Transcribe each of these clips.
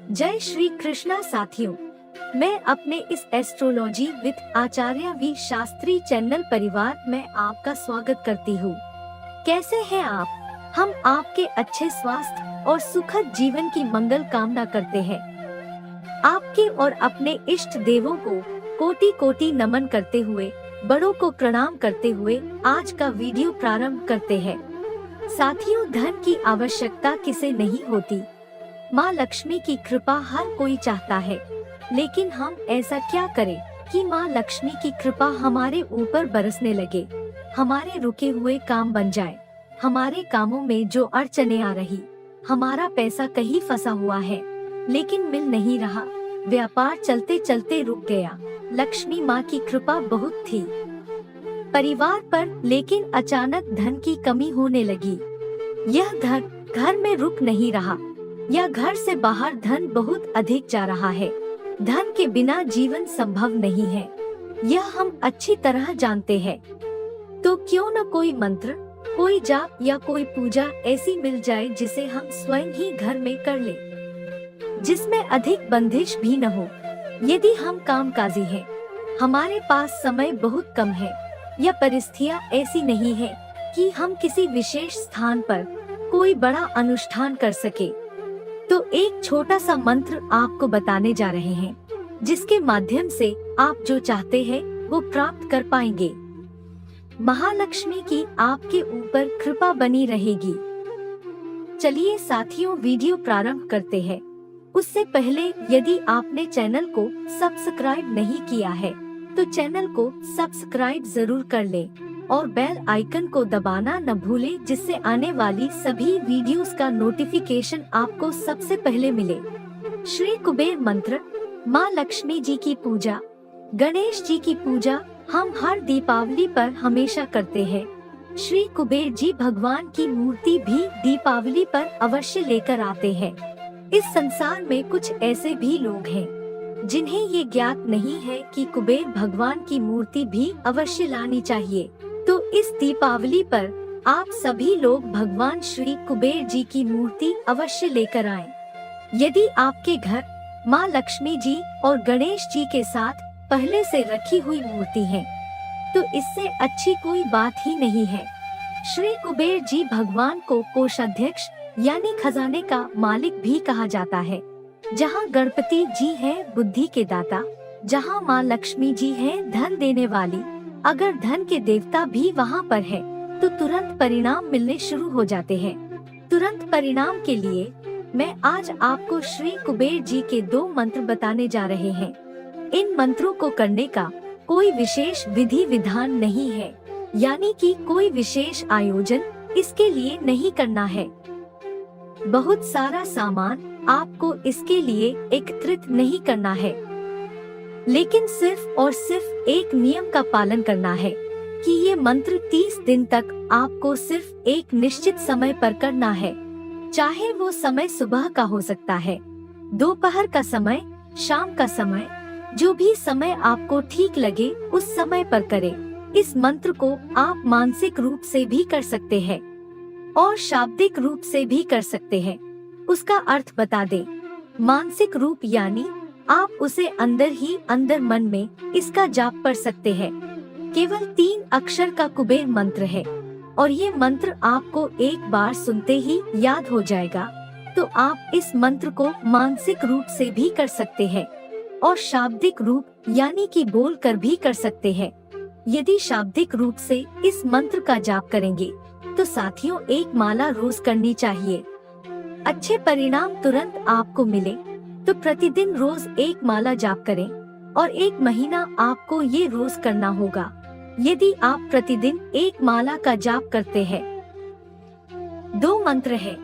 जय श्री कृष्णा साथियों, मैं अपने इस astrology with Acharya V Shastri channel परिवार में आपका स्वागत करती हूँ। कैसे हैं आप? हम आपके अच्छे स्वास्थ्य और सुखद जीवन की मंगल कामना करते हैं। आपके और अपने इष्ट देवों को कोटि कोटि नमन करते हुए, बड़ों को प्रणाम करते हुए आज का वीडियो प्रारंभ करते हैं। साथियों, धन की आवश्यकता किसे नहीं होती। माँ लक्ष्मी की कृपा हर कोई चाहता है, लेकिन हम ऐसा क्या करें कि माँ लक्ष्मी की कृपा हमारे ऊपर बरसने लगे, हमारे रुके हुए काम बन जाए, हमारे कामों में जो अड़चने आ रही, हमारा पैसा कहीं फंसा हुआ है लेकिन मिल नहीं रहा, व्यापार चलते चलते रुक गया। लक्ष्मी माँ की कृपा बहुत थी परिवार पर, लेकिन अचानक धन की कमी होने लगी। यह धन घर में रुक नहीं रहा या घर से बाहर धन बहुत अधिक जा रहा है। धन के बिना जीवन संभव नहीं है, यह हम अच्छी तरह जानते हैं। तो क्यों न कोई मंत्र, कोई जाप या कोई पूजा ऐसी मिल जाए जिसे हम स्वयं ही घर में कर ले, जिसमें अधिक बंदिश भी न हो। यदि हम कामकाजी हैं, हमारे पास समय बहुत कम है या परिस्थितियाँ ऐसी नहीं है कि हम किसी विशेष स्थान पर कोई बड़ा अनुष्ठान कर सके, तो एक छोटा सा मंत्र आपको बताने जा रहे हैं, जिसके माध्यम से आप जो चाहते हैं वो प्राप्त कर पाएंगे। महालक्ष्मी की आपके ऊपर कृपा बनी रहेगी। चलिए साथियों, वीडियो प्रारंभ करते हैं। उससे पहले यदि आपने चैनल को सब्सक्राइब नहीं किया है तो चैनल को सब्सक्राइब जरूर कर ले और बेल आइकन को दबाना न भूलें, जिससे आने वाली सभी वीडियोस का नोटिफिकेशन आपको सबसे पहले मिले। श्री कुबेर मंत्र। माँ लक्ष्मी जी की पूजा, गणेश जी की पूजा हम हर दीपावली पर हमेशा करते हैं। श्री कुबेर जी भगवान की मूर्ति भी दीपावली पर अवश्य लेकर आते हैं। इस संसार में कुछ ऐसे भी लोग हैं जिन्हें ये ज्ञात नहीं है कि कुबेर भगवान की मूर्ति भी अवश्य लानी चाहिए। तो इस दीपावली पर आप सभी लोग भगवान श्री कुबेर जी की मूर्ति अवश्य लेकर आएं। यदि आपके घर माँ लक्ष्मी जी और गणेश जी के साथ पहले से रखी हुई मूर्ति है, तो इससे अच्छी कोई बात ही नहीं है। श्री कुबेर जी भगवान को कोषाध्यक्ष यानी खजाने का मालिक भी कहा जाता है। जहाँ गणपति जी है बुद्धि के दाता, जहाँ माँ लक्ष्मी जी है धन देने वाली, अगर धन के देवता भी वहाँ पर है तो तुरंत परिणाम मिलने शुरू हो जाते हैं। तुरंत परिणाम के लिए मैं आज आपको श्री कुबेर जी के 2 मंत्र बताने जा रहे हैं। इन मंत्रों को करने का कोई विशेष विधि विधान नहीं है, यानी कि कोई विशेष आयोजन इसके लिए नहीं करना है। बहुत सारा सामान आपको इसके लिए एकत्रित नहीं करना है, लेकिन सिर्फ और सिर्फ एक नियम का पालन करना है कि ये मंत्र 30 दिन तक आपको सिर्फ एक निश्चित समय पर करना है। चाहे वो समय सुबह का हो सकता है, दोपहर का समय, शाम का समय, जो भी समय आपको ठीक लगे उस समय पर करें। इस मंत्र को आप मानसिक रूप से भी कर सकते हैं और शाब्दिक रूप से भी कर सकते हैं। उसका अर्थ बता दें। मानसिक रूप यानी आप उसे अंदर ही अंदर मन में इसका जाप कर सकते हैं। केवल 3 अक्षर का कुबेर मंत्र है और ये मंत्र आपको एक बार सुनते ही याद हो जाएगा। तो आप इस मंत्र को मानसिक रूप से भी कर सकते हैं और शाब्दिक रूप यानी कि बोल कर भी कर सकते हैं। यदि शाब्दिक रूप से इस मंत्र का जाप करेंगे तो साथियों एक माला रोज करनी चाहिए। अच्छे परिणाम तुरंत आपको मिले तो प्रतिदिन रोज एक माला जाप करें और 1 महीना आपको ये रोज करना होगा। यदि आप प्रतिदिन एक माला का जाप करते हैं, 2 मंत्र है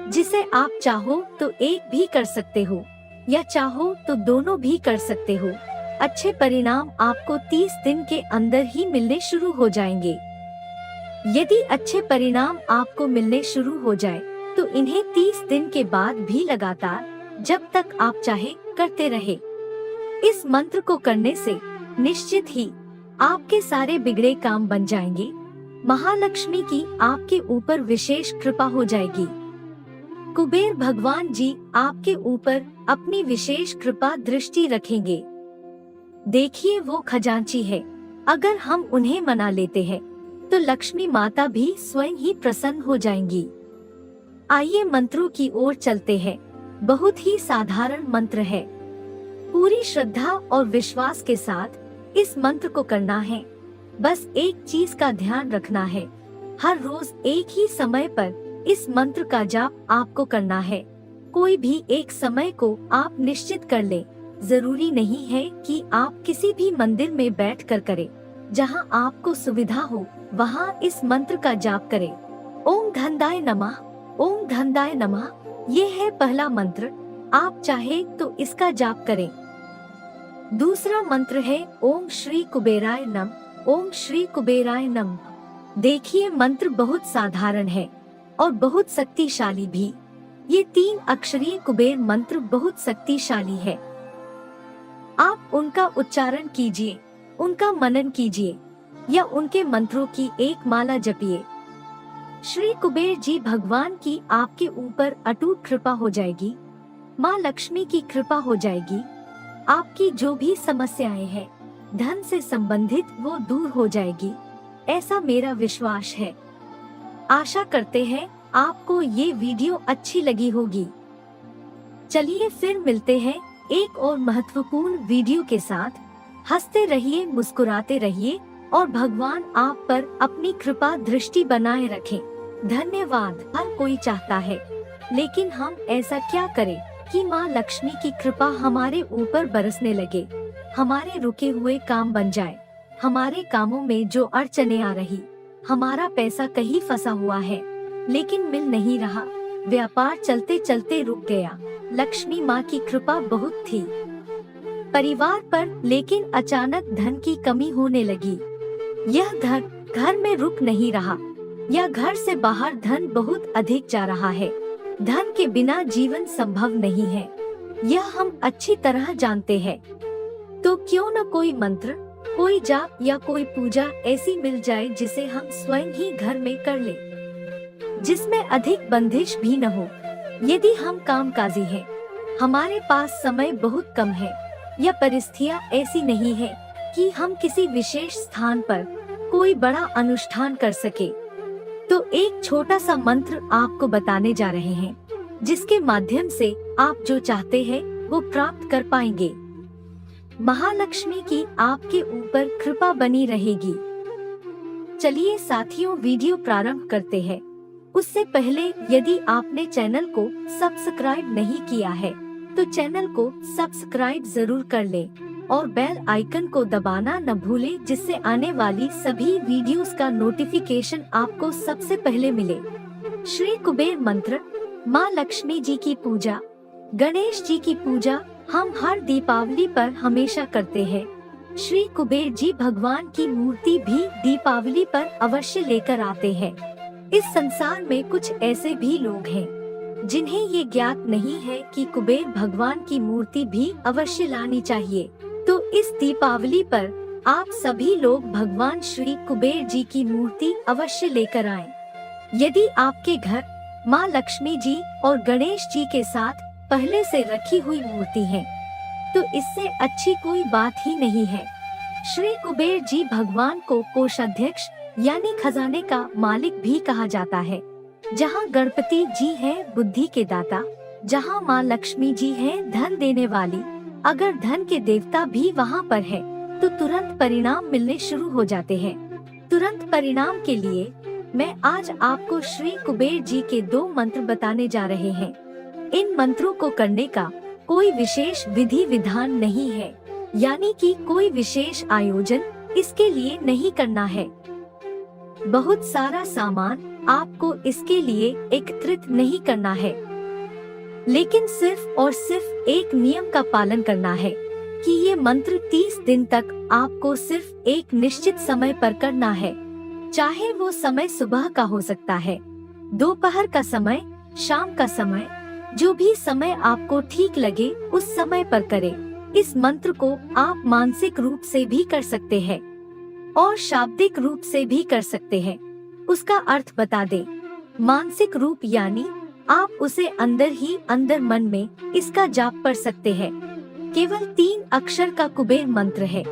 जिसे आप चाहो तो एक भी कर सकते हो या चाहो तो दोनों भी कर सकते हो। अच्छे परिणाम आपको 30 दिन के अंदर ही मिलने शुरू हो जाएंगे। यदि अच्छे परिणाम आपको मिलने शुरू हो जाए तो इन्हें 30 दिन के बाद भी लगातार जब तक आप चाहे करते रहे। इस मंत्र को करने से निश्चित ही आपके सारे बिगड़े काम बन जाएंगे। महालक्ष्मी की आपके ऊपर विशेष कृपा हो जाएगी। कुबेर भगवान जी आपके ऊपर अपनी विशेष कृपा दृष्टि रखेंगे। देखिए वो खजांची है, अगर हम उन्हें मना लेते हैं तो लक्ष्मी माता भी स्वयं ही प्रसन्न हो जाएंगी। आइए मंत्रों की ओर चलते हैं। बहुत ही साधारण मंत्र है। पूरी श्रद्धा और विश्वास के साथ इस मंत्र को करना है। बस एक चीज का ध्यान रखना है, हर रोज एक ही समय पर इस मंत्र का जाप आपको करना है। कोई भी एक समय को आप निश्चित कर लें। जरूरी नहीं है कि आप किसी भी मंदिर में बैठकर करें। जहां आपको सुविधा हो वहां इस मंत्र का जाप करें। ओम धनदाय नमः, ओम धनदाय नमः। ये है पहला मंत्र। आप चाहे तो इसका जाप करें। दूसरा मंत्र है ओम श्री कुबेराय नम, ओम श्री कुबेराय नम। देखिए मंत्र बहुत साधारण है और बहुत शक्तिशाली भी। ये 3 अक्षरीय कुबेर मंत्र बहुत शक्तिशाली है। आप उनका उच्चारण कीजिए, उनका मनन कीजिए या उनके मंत्रों की एक माला जपिए। श्री कुबेर जी भगवान की आपके ऊपर अटूट कृपा हो जाएगी। माँ लक्ष्मी की कृपा हो जाएगी। आपकी जो भी समस्याएं हैं धन से संबंधित वो दूर हो जाएगी, ऐसा मेरा विश्वास है। आशा करते हैं आपको ये वीडियो अच्छी लगी होगी। चलिए फिर मिलते हैं एक और महत्वपूर्ण वीडियो के साथ। हंसते रहिए, मुस्कुराते रहिए और भगवान आप पर अपनी कृपा दृष्टि बनाए रखें। धन्यवाद। हर कोई चाहता है, लेकिन हम ऐसा क्या करें कि माँ लक्ष्मी की कृपा हमारे ऊपर बरसने लगे, हमारे रुके हुए काम बन जाए, हमारे कामों में जो अड़चने आ रही, हमारा पैसा कहीं फंसा हुआ है लेकिन मिल नहीं रहा, व्यापार चलते चलते रुक गया। लक्ष्मी माँ की कृपा बहुत थी परिवार पर, लेकिन अचानक धन की कमी होने लगी। यह धन घर में रुक नहीं रहा या घर से बाहर धन बहुत अधिक जा रहा है। धन के बिना जीवन संभव नहीं है, यह हम अच्छी तरह जानते हैं। तो क्यों न कोई मंत्र, कोई जाप या कोई पूजा ऐसी मिल जाए जिसे हम स्वयं ही घर में कर ले, जिसमें अधिक बंदिश भी न हो। यदि हम कामकाजी हैं, हमारे पास समय बहुत कम है या परिस्थितियाँ ऐसी नहीं है कि हम किसी विशेष स्थान पर कोई बड़ा अनुष्ठान कर सके, तो एक छोटा सा मंत्र आपको बताने जा रहे हैं, जिसके माध्यम से आप जो चाहते हैं वो प्राप्त कर पाएंगे। महालक्ष्मी की आपके ऊपर कृपा बनी रहेगी। चलिए साथियों वीडियो प्रारंभ करते हैं। उससे पहले यदि आपने चैनल को सब्सक्राइब नहीं किया है तो चैनल को सब्सक्राइब जरूर कर लें और बेल आइकन को दबाना न भूलें, जिससे आने वाली सभी वीडियोस का नोटिफिकेशन आपको सबसे पहले मिले। श्री कुबेर मंत्र। माँ लक्ष्मी जी की पूजा, गणेश जी की पूजा हम हर दीपावली पर हमेशा करते हैं। श्री कुबेर जी भगवान की मूर्ति भी दीपावली पर अवश्य लेकर आते हैं। इस संसार में कुछ ऐसे भी लोग हैं जिन्हें ये ज्ञात नहीं है कि कुबेर भगवान की मूर्ति भी अवश्य लानी चाहिए। तो इस दीपावली पर आप सभी लोग भगवान श्री कुबेर जी की मूर्ति अवश्य लेकर आएं। यदि आपके घर माँ लक्ष्मी जी और गणेश जी के साथ पहले से रखी हुई मूर्ति है तो इससे अच्छी कोई बात ही नहीं है। श्री कुबेर जी भगवान को कोषाध्यक्ष यानी खजाने का मालिक भी कहा जाता है। जहाँ गणपति जी हैं बुद्धि के दाता, जहाँ माँ लक्ष्मी जी हैं धन देने वाली, अगर धन के देवता भी वहाँ पर है तो तुरंत परिणाम मिलने शुरू हो जाते हैं। तुरंत परिणाम के लिए मैं आज आपको श्री कुबेर जी के 2 मंत्र बताने जा रहे हैं। इन मंत्रों को करने का कोई विशेष विधि विधान नहीं है, यानी कि कोई विशेष आयोजन इसके लिए नहीं करना है। बहुत सारा सामान आपको इसके लिए एकत्रित नहीं करना है, लेकिन सिर्फ और सिर्फ एक नियम का पालन करना है कि ये मंत्र 30 दिन तक आपको सिर्फ एक निश्चित समय पर करना है। चाहे वो समय सुबह का हो सकता है, दोपहर का समय, शाम का समय, जो भी समय आपको ठीक लगे उस समय पर करें। इस मंत्र को आप मानसिक रूप से भी कर सकते हैं और शाब्दिक रूप से भी कर सकते हैं। उसका अर्थ बता दें। मानसिक रूप यानी आप उसे अंदर ही अंदर मन में इसका जाप पढ़ सकते हैं। केवल 3 अक्षर का कुबेर मंत्र है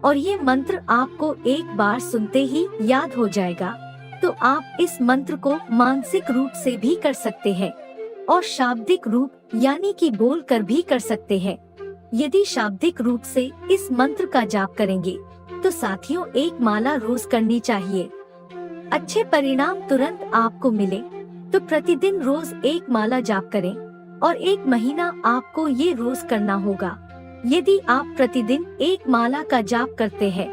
और ये मंत्र आपको एक बार सुनते ही याद हो जाएगा। तो आप इस मंत्र को मानसिक रूप से भी कर सकते हैं और शाब्दिक रूप यानी कि बोल कर भी कर सकते हैं। यदि शाब्दिक रूप से इस मंत्र का जाप करेंगे तो साथियों एक माला रोज करनी चाहिए। अच्छे परिणाम तुरंत आपको मिले तो प्रतिदिन रोज एक माला जाप करें और 1 महीना आपको ये रोज करना होगा। यदि आप प्रतिदिन एक माला का जाप करते हैं।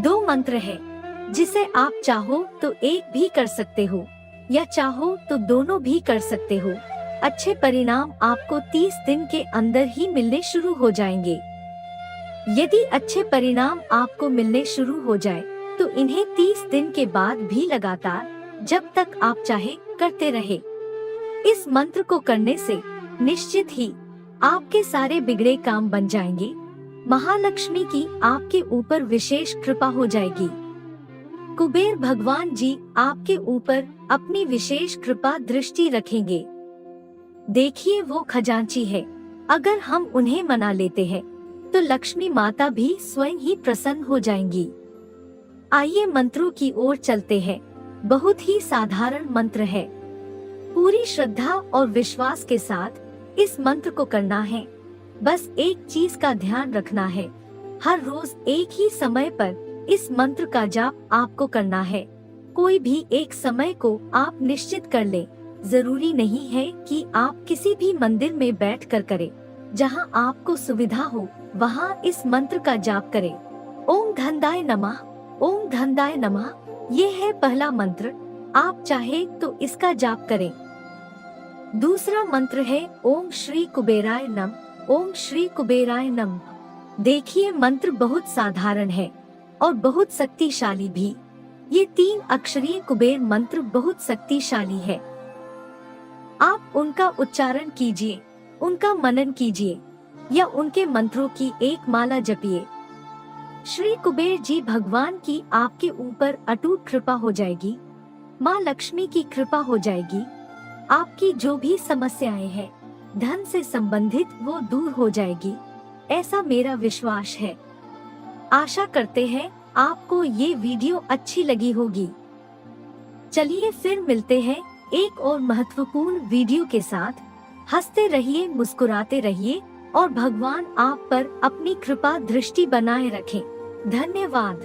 2 मंत्र है जिसे आप चाहो तो एक भी कर सकते हो या चाहो तो दोनों भी कर सकते हो। अच्छे परिणाम आपको 30 दिन के अंदर ही मिलने शुरू हो जाएंगे। यदि अच्छे परिणाम आपको मिलने शुरू हो जाए तो इन्हें 30 दिन के बाद भी लगातार जब तक आप चाहे करते रहे। इस मंत्र को करने से निश्चित ही आपके सारे बिगड़े काम बन जाएंगे। महालक्ष्मी की आपके ऊपर विशेष कृपा हो जाएगी। कुबेर भगवान जी आपके ऊपर अपनी विशेष कृपा दृष्टि रखेंगे। देखिए वो खजांची है, अगर हम उन्हें मना लेते हैं तो लक्ष्मी माता भी स्वयं ही प्रसन्न हो जाएंगी। आइए मंत्रों की ओर चलते हैं। बहुत ही साधारण मंत्र है। पूरी श्रद्धा और विश्वास के साथ इस मंत्र को करना है। बस एक चीज का ध्यान रखना है, हर रोज एक ही समय पर इस मंत्र का जाप आपको करना है। कोई भी एक समय को आप निश्चित कर लें। जरूरी नहीं है कि आप किसी भी मंदिर में बैठकर करें। जहां आपको सुविधा हो वहां इस मंत्र का जाप करें। ओम धनदाय नमः, ओम धनदाय नमः। ये है पहला मंत्र। आप चाहे तो इसका जाप करें। दूसरा मंत्र है ओम श्री कुबेराय नम, ओम श्री कुबेराय नम। देखिए मंत्र बहुत साधारण है और बहुत शक्तिशाली भी। ये 3 अक्षरीय कुबेर मंत्र बहुत शक्तिशाली है। आप उनका उच्चारण कीजिए, उनका मनन कीजिए या उनके मंत्रों की एक माला जपिए। श्री कुबेर जी भगवान की आपके ऊपर अटूट कृपा हो जाएगी। माँ लक्ष्मी की कृपा हो जाएगी। आपकी जो भी समस्याएं हैं धन से संबंधित वो दूर हो जाएगी, ऐसा मेरा विश्वास है। आशा करते हैं आपको ये वीडियो अच्छी लगी होगी। चलिए फिर मिलते हैं एक और महत्वपूर्ण वीडियो के साथ। हंसते रहिए, मुस्कुराते रहिए और भगवान आप पर अपनी कृपा दृष्टि बनाए रखें। धन्यवाद।